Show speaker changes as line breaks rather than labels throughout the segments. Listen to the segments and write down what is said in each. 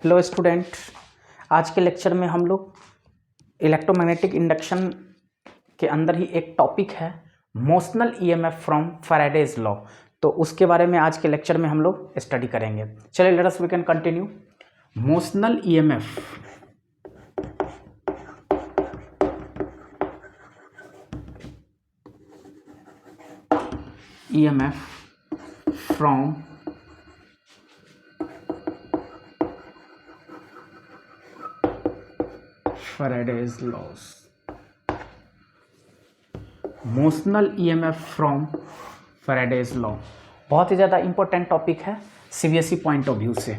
Hello student, आज के lecture में हम लोग इलेक्ट्रोमैग्नेटिक इंडक्शन के अंदर ही एक टॉपिक है motional EMF from Faraday's law. तो उसके बारे में आज के लेक्चर में हम लोग स्टडी करेंगे। चलिए let us we can continue. Motional EMF from Faraday's laws। Motional EMF from Faraday's law बहुत ही ज़्यादा इंपॉर्टेंट टॉपिक है सीबीएसई पॉइंट ऑफ व्यू से।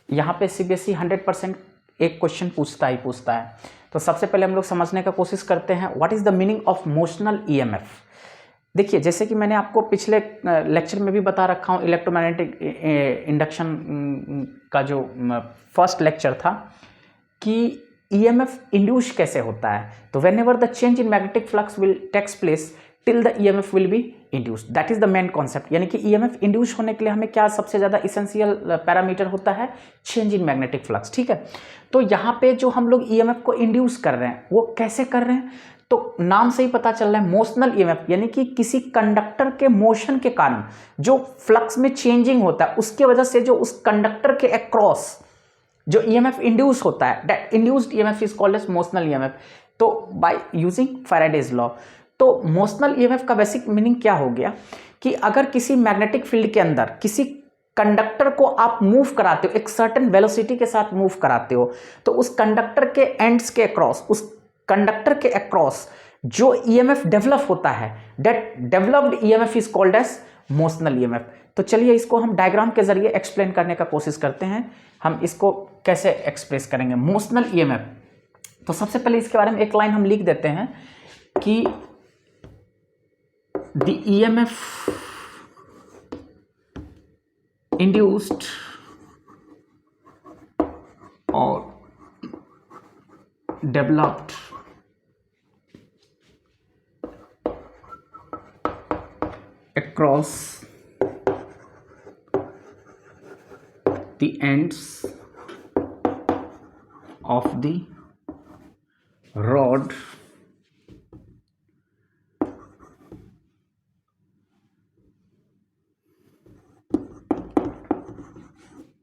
यहाँ पे सीबीएसई 100% एक क्वेश्चन पूछता है। तो सबसे पहले हम लोग समझने का कोशिश करते हैं what is the meaning of motional EMF. देखिए, जैसे कि मैंने आपको पिछले लेक्चर में भी बता रखा हूँ, इलेक्ट्रोमैग्नेटिक इंडक्शन का जो फर्स्ट लेक्चर था कि ईएमएफ इंड्यूस कैसे होता है। तो whenever the change in magnetic flux will takes place till the EMF will be induce, that is the main concept. यानी कि ईएमएफ इंड्यूस होने के लिए हमें क्या सबसे ज़्यादा इसेंशियल पैरामीटर होता है, चेंज इन मैग्नेटिक फ्लक्स। ठीक है, तो यहाँ पे जो हम लोग ईएमएफ को इंड्यूस कर रहे हैं वो कैसे कर रहे हैं, तो नाम से ही पता चल रहा है मोशनल ईएमएफ, यानी कि किसी कंडक्टर के मोशन के कारण जो फ्लक्स में चेंजिंग होता है उसके वजह से जो उस कंडक्टर के अक्रॉस जो ईएमएफ इंड्यूस होता है, that induced EMF is called as motional EMF. तो बाय यूजिंग फैराडेज लॉ, तो मोशनल ईएमएफ का बेसिक मीनिंग क्या हो गया कि अगर किसी मैग्नेटिक फील्ड के अंदर किसी कंडक्टर को आप मूव कराते हो, एक सर्टेन वेलोसिटी के साथ मूव कराते हो, तो उस कंडक्टर के एंड्स के अक्रॉस, उस कंडक्टर के अक्रॉस जो ईएमएफ डेवलप होता है, that developed EMF is called as motional EMF. तो चलिए इसको हम डायग्राम के जरिए एक्सप्लेन करने का कोशिश करते हैं। हम इसको कैसे एक्सप्रेस करेंगे मोशनल ईएमएफ। तो सबसे पहले इसके बारे में एक लाइन हम लिख देते हैं कि द ईएमएफ इंड्यूस्ड और developed across the ends of the rod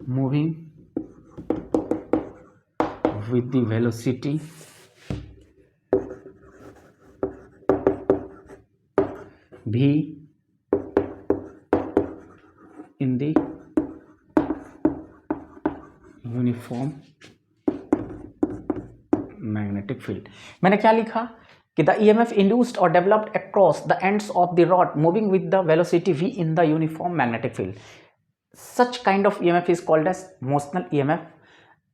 moving with the velocity v in the uniform magnetic field. मैंने क्या लिखा कि द ईएमएफ इंड्यूस्ड और developed across the ends of the rod moving with the velocity v in the uniform magnetic field, such kind of EMF is called as motional EMF.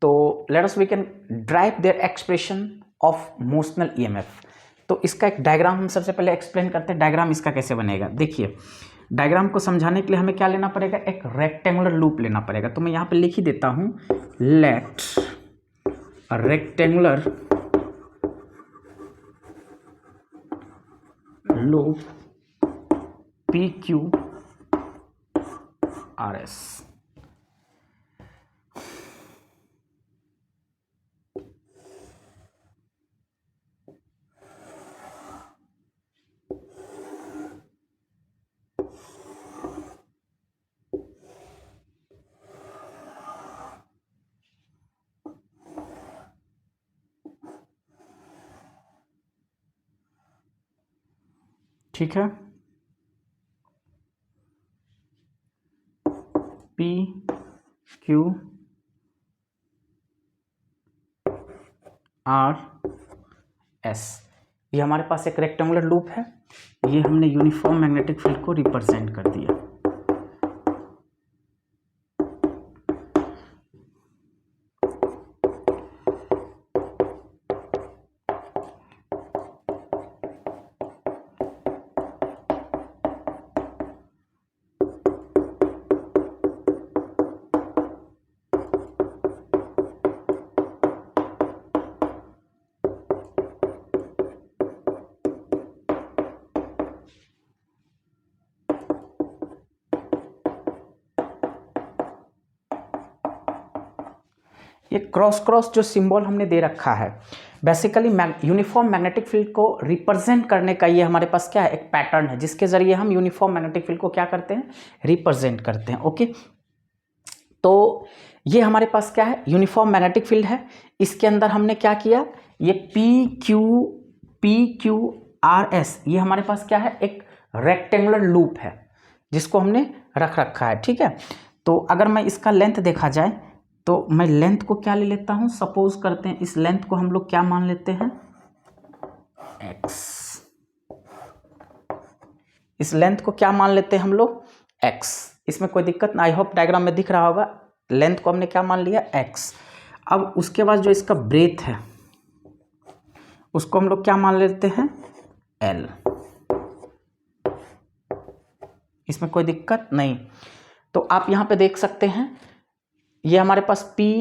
तो let us we can derive their expression of motional EMF. तो इसका एक diagram हम सबसे पहले explain करते हैं। Diagram इसका कैसे बनेगा, देखिए डायग्राम को समझाने के लिए हमें क्या लेना पड़ेगा, एक रेक्टेंगुलर लूप लेना पड़ेगा। तो मैं यहाँ पे लिख ही देता हूँ, let a rectangular loop P Q R S. ठीक है, पी क्यू आर एस, ये हमारे पास एक रेक्टेंगुलर लूप है। ये हमने यूनिफॉर्म मैग्नेटिक फील्ड को रिप्रेजेंट कर दिया। ये क्रॉस क्रॉस जो सिंबल हमने दे रखा है बेसिकली यूनिफॉर्म मैग्नेटिक फील्ड को रिप्रेजेंट करने का ये हमारे पास क्या है, एक पैटर्न है जिसके जरिए हम यूनिफॉर्म मैग्नेटिक फील्ड को क्या करते हैं, रिप्रेजेंट करते हैं। ओके, तो ये हमारे पास क्या है, यूनिफॉर्म मैग्नेटिक फील्ड है। इसके अंदर हमने क्या किया, ये पी क्यू आर एस, ये हमारे पास क्या है, एक रेक्टेंगुलर लूप है जिसको हमने रख रखा है। ठीक है, तो अगर मैं इसका लेंथ देखा जाए तो मैं लेंथ को क्या ले लेता हूं, सपोज करते हैं इस लेंथ को हम लोग क्या मान लेते हैं, x। इस लेंथ को क्या मान लेते हैं हम लोग, x। इसमें कोई दिक्कत ना, आई होप डायग्राम में दिख रहा होगा। लेंथ को हमने क्या मान लिया, x। अब उसके बाद जो इसका ब्रेथ है उसको हम लोग क्या मान लेते हैं, l। इसमें कोई दिक्कत नहीं। तो आप यहां पे देख सकते हैं ये हमारे पास पी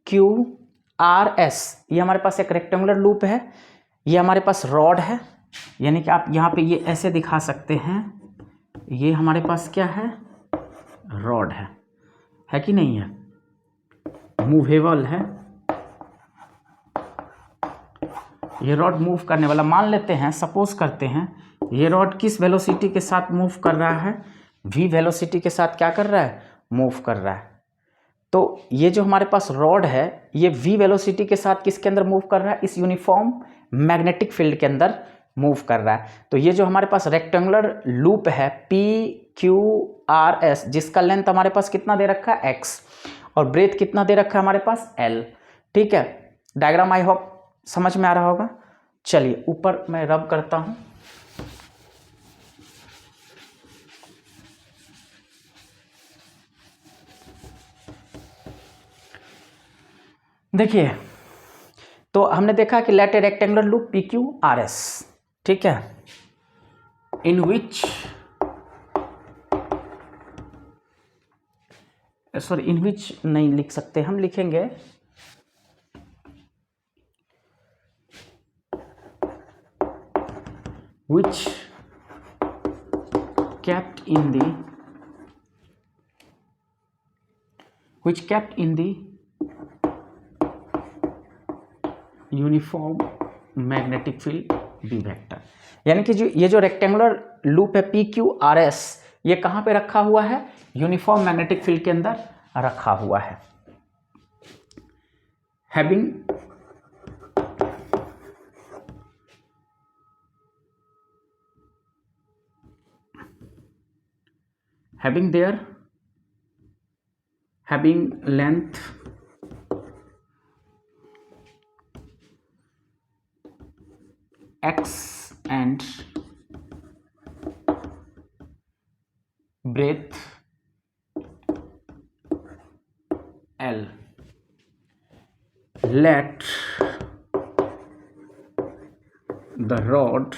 क्यू आर एस, ये हमारे पास एक रेक्टेंगुलर लूप है। ये हमारे पास रॉड है, यानी कि आप यहाँ पे ये ऐसे दिखा सकते हैं, ये हमारे पास क्या है, रॉड है कि नहीं है, मूवेबल है। ये रॉड मूव करने वाला मान लेते हैं, सपोज करते हैं ये रॉड किस वेलोसिटी के साथ मूव कर रहा है, v वेलोसिटी के साथ क्या कर रहा है, मूव कर रहा है। तो ये जो हमारे पास रॉड है ये v वेलोसिटी के साथ किसके अंदर मूव कर रहा है, इस यूनिफॉर्म मैग्नेटिक फील्ड के अंदर मूव कर रहा है। तो ये जो हमारे पास रेक्टेंगुलर लूप है पी क्यू आर एस, जिसका लेंथ हमारे पास कितना दे रखा है, x, और ब्रेथ कितना दे रखा है हमारे पास, l। ठीक है, डायग्राम आई होप समझ में आ रहा होगा। चलिए ऊपर मैं रब करता हूं। देखिए, तो हमने देखा कि let a rectangular loop P Q R S, ठीक है, इन विच नहीं लिख सकते, हम लिखेंगे which kept in the uniform magnetic field B vector. यानी कि ये जो रेक्टेंगुलर लूप है पी क्यू आर एस, ये कहाँ पे रखा हुआ है, यूनिफॉर्म मैग्नेटिक फील्ड के अंदर रखा हुआ है। having length x and breadth l, let the rod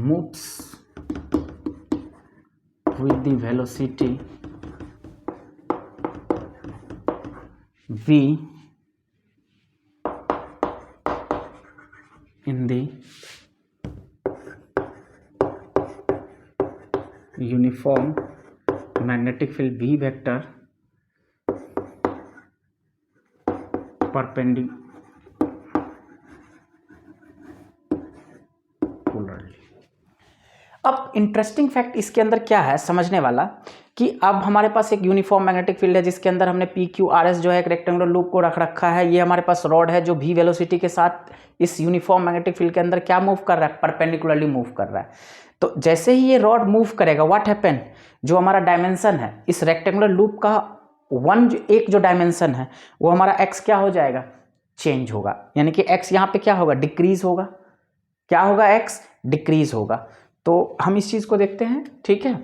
moves with the velocity v in the uniform magnetic field v vector perpendicularly। अब इंटरेस्टिंग फैक्ट इसके अंदर क्या है समझने वाला, कि अब हमारे पास एक यूनिफॉर्म मैग्नेटिक फील्ड है जिसके अंदर हमने पी क्यू आर एस जो है एक रेक्टेंगुलर लूप को रख रखा है। ये हमारे पास रॉड है जो v वेलोसिटी के साथ इस यूनिफॉर्म मैग्नेटिक फील्ड के अंदर क्या मूव कर रहा है, परपेंडिकुलरली मूव कर रहा है। तो जैसे ही ये रॉड मूव करेगा, व्हाट हैपन, जो हमारा डायमेंशन है इस रेक्टेंगुलर लूप का एक जो डायमेंशन है वो हमारा x क्या हो जाएगा, चेंज होगा। यानी कि x यहाँ पे क्या होगा, डिक्रीज होगा। क्या होगा, x डिक्रीज होगा। तो हम इस चीज को देखते हैं, ठीक है।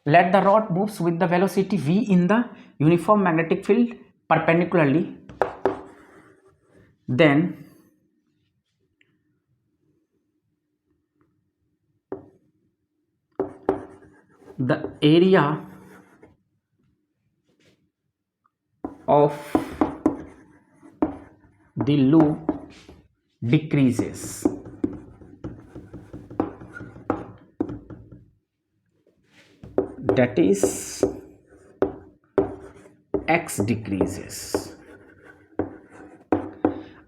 Let the rod moves with the velocity v in the uniform magnetic field perpendicularly, then the area of the loop decreases। that is x decreases।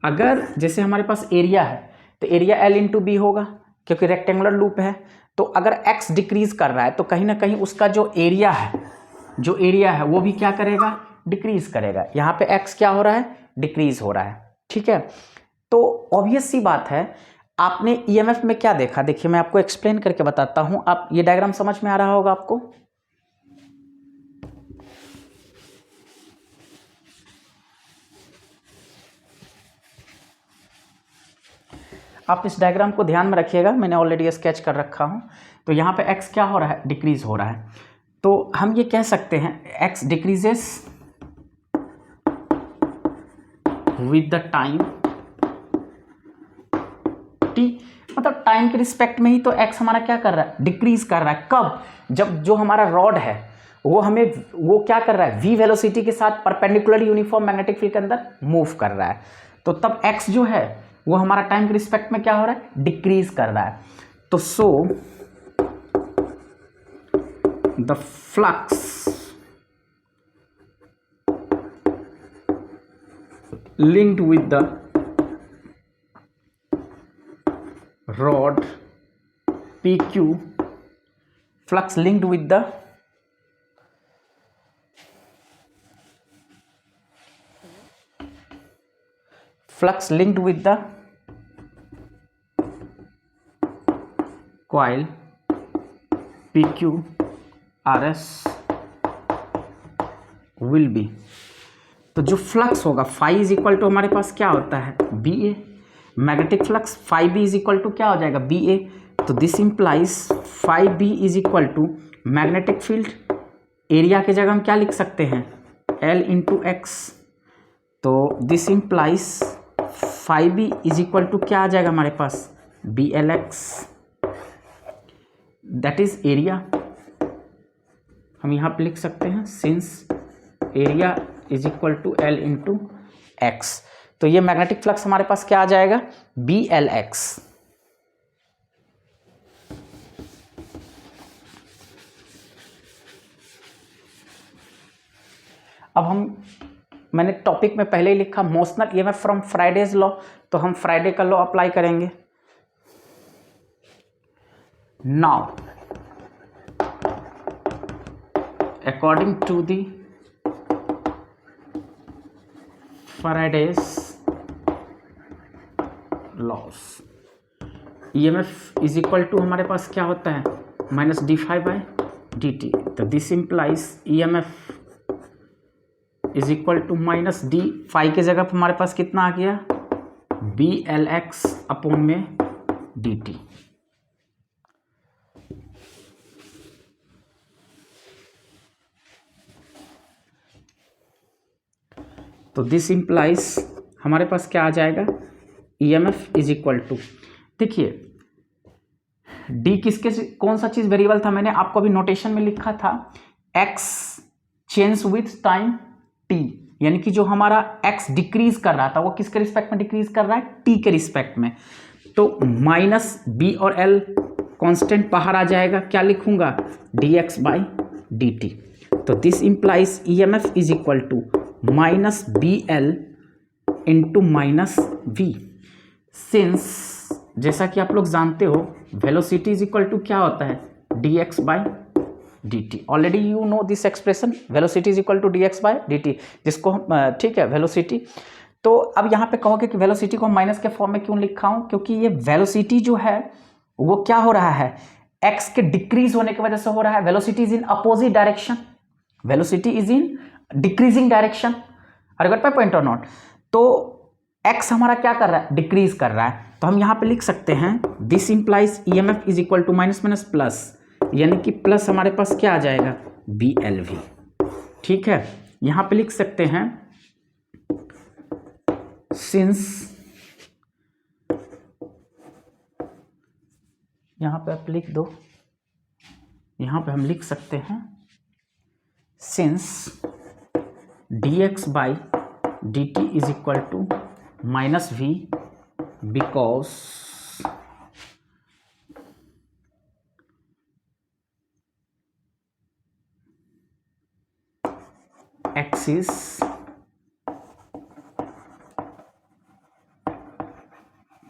अगर जैसे हमारे पास एरिया है तो एरिया L इंटू बी होगा क्योंकि रेक्टेंगुलर लूप है, तो अगर x डिक्रीज कर रहा है तो कहीं ना कहीं उसका जो एरिया है वो भी क्या करेगा, डिक्रीज करेगा। यहाँ पे x क्या हो रहा है, डिक्रीज हो रहा है। ठीक है, तो ऑब्वियस सी बात है, आपने ईएमएफ में क्या देखा, देखिए मैं आपको एक्सप्लेन करके बताता हूं। आप ये डायग्राम समझ में आ रहा होगा आपको। आप इस डायग्राम को ध्यान में रखिएगा, मैंने ऑलरेडी स्केच कर रखा हूं। तो यहाँ पे x क्या हो रहा है, डिक्रीज हो रहा है। तो हम ये कह सकते हैं x decreases with the time t, मतलब टाइम के रिस्पेक्ट में ही तो x हमारा क्या कर रहा है, डिक्रीज कर रहा है। कब, जब जो हमारा रॉड है वो क्या कर रहा है, v वेलोसिटी के साथ परपेंडिकुलर यूनिफॉर्म मैग्नेटिक फील्ड के अंदर मूव कर रहा है, तो तब x जो है वो हमारा टाइम के रिस्पेक्ट में क्या हो रहा है, डिक्रीज कर रहा है। तो so the flux linked with the rod PQ, flux linked with the coil PQ RS will be, तो जो फ्लक्स होगा फाई इज इक्वल टू हमारे पास क्या होता है, B A. Magnetic flux phi B is equal to क्या हो जाएगा, बी ए। तो this implies phi B is equal to magnetic field, area की जगह हम क्या लिख सकते हैं, एल इंटू एक्स। तो this implies phi B is equal to क्या आ जाएगा हमारे पास, B L X, that is area. हम यहाँ पे लिख सकते हैं since area is equal to L into X, तो ये मैग्नेटिक फ्लक्स हमारे पास क्या आ जाएगा, बी एल एक्स। अब मैंने टॉपिक में पहले ही लिखा motional EMF from Faraday's law, तो हम फ्राइडे का लॉ अप्लाई करेंगे। Now according to the Faraday's laws, EMF is equal to हमारे पास क्या होता है, minus D phi by D T. तो this implies EMF is equal to minus D phi के जगह पर हमारे पास कितना आ गया, बी एल एक्स अपॉन में डी टी। तो दिस इंप्लाइज हमारे पास क्या आ जाएगा, EMF इज इक्वल टू, देखिए डी किसके कौन सा चीज वेरिएबल था, मैंने आपको अभी नोटेशन में लिखा था, x change with time t, यानी कि जो हमारा x डिक्रीज कर रहा था वो किसके रिस्पेक्ट में डिक्रीज कर रहा है, t के रिस्पेक्ट में। तो माइनस b और l कांस्टेंट बाहर आ जाएगा, क्या लिखूंगा, dx बाई dt। तो this implies EMF is equal to minus B L into minus V. Since जैसा कि आप लोग जानते हो वेलोसिटी इज इक्वल टू क्या होता है, D X by D T. Already you know this expression, velocity is equal to D X by D T, जिसको हम ठीक है वेलोसिटी। तो अब यहाँ पे कहोगे कि वेलोसिटी को माइनस के फॉर्म में क्यों लिखा हूँ, क्योंकि ये वेलोसिटी जो है वो क्या हो रहा है, एक्स के डिक्रीज होने की वजह से हो रहा है। Velocity is in opposite direction, velocity is in decreasing direction, are got my point or not. तो x हमारा क्या कर रहा है, डिक्रीज कर रहा है। तो हम यहां पे लिख सकते हैं this implies EMF is equal to minus minus plus, यानी कि प्लस हमारे पास क्या आ जाएगा, BLV। ठीक है, यहां पे लिख सकते हैं सिंस, यहां पे आप लिख दो, यहां पे हम लिख सकते हैं since dx by dt is equal to minus v, because x is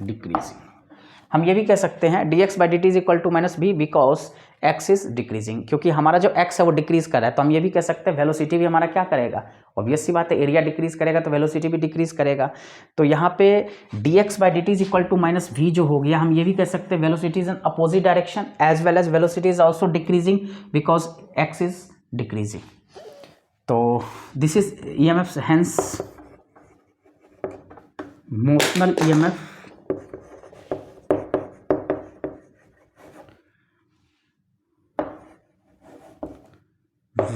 decreasing. हम ये भी कह सकते हैं dx by D T is equal to minus B because x is decreasing, क्योंकि हमारा जो x है वो डिक्रीज कर रहा है, तो हम ये भी कह सकते हैं वेलोसिटी भी हमारा क्या करेगा, ऑब्वियस सी बात है, एरिया डिक्रीज करेगा तो वेलोसिटी भी डिक्रीज करेगा। तो यहाँ पे dx by D T is equal to minus v जो हो गया, हम ये भी कह सकते हैं velocity is in opposite direction as well as velocity is also decreasing because x is decreasing. तो this is EMF, hence motional EMF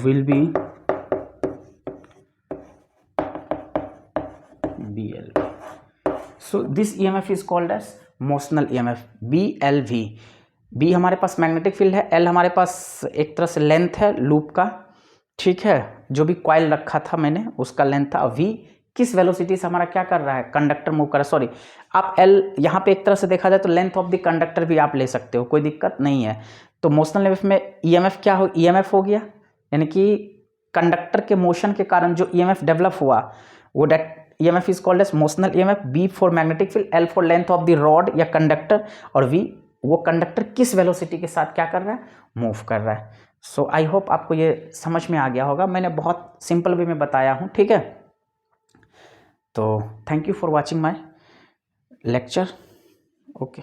will be BLV. So this EMF is called as motional EMF, BLV. B हमारे पास magnetic field है, L हमारे पास एक तरह से length है loop का, ठीक है, जो भी कॉइल रखा था मैंने उसका लेंथ था। V किस वेलोसिटी से हमारा क्या कर रहा है, कंडक्टर मूव कर रहा है, सॉरी आप L यहाँ पे एक तरह से देखा जाए तो लेंथ ऑफ द कंडक्टर भी आप ले सकते हो, कोई दिक्कत नहीं है। तो मोशनल EMF में EMF क्या हो, EMF हो गया, यानी कि कंडक्टर के मोशन के कारण जो EMF डेवलप हुआ वो EMF is called as motional EMF। B for magnetic field, L for length of the rod या कंडक्टर, और V वो कंडक्टर किस वेलोसिटी के साथ क्या कर रहा है, मूव कर रहा है। सो आई होप आपको ये समझ में आ गया होगा, मैंने बहुत सिंपल वे में बताया हूँ, ठीक है। तो thank you for watching my lecture, okay.